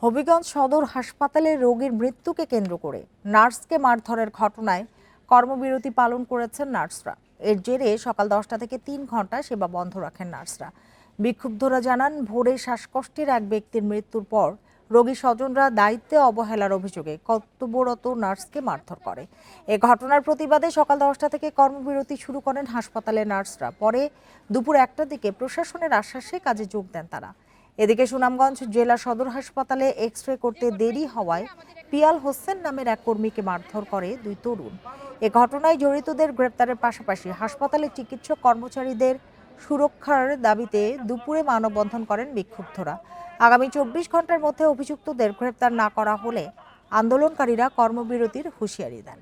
হবিগঞ্জ সদর হাসপাতালে রোগীর মৃত্যুকে কেন্দ্র করে নার্সকে মারধরের ঘটনায় কর্মবিরতি পালন করেছেন নার্সরা। এর জেরে সকাল 10টা থেকে 3 ঘন্টা সেবা বন্ধ রাখেন নার্সরা। বিক্ষুব্ধরা জানান, ভোরে শ্বাসকষ্টের এক ব্যক্তির মৃত্যুর পর রোগী স্বজনরা দায়িত্বে অবহেলার অভিযোগে কর্তব্যরত নার্সকে মারধর করে। এ ঘটনার প্রতিবাদে সকাল 10টা থেকে কর্মবিরতি শুরু করেন হাসপাতালের নার্সরা। পরে দুপুর 1টার দিকে প্রশাসনের আশ্বাসে কাজে যোগ দেন তারা। এদিকে সুনামগঞ্জ জেলা সদর হাসপাতালে এক্স-রে করতে দেরি হওয়ায় পিয়াল হোসেন নামের এক কর্মীকে মারধর করে 2 তরুণ। এ ঘটনায় জড়িতদের গ্রেপ্তারের পাশাপাশি হাসপাতালের চিকিৎসক কর্মচারীদের সুরক্ষার দাবিতে দুপুরে মানববন্ধন করেন বিক্ষুব্ধরা। আগামী 24 ঘন্টার মধ্যে অভিযুক্তদের গ্রেপ্তার না করা হলে আন্দোলনকারীরা কর্মবিরতির হুঁশিয়ারি দেন।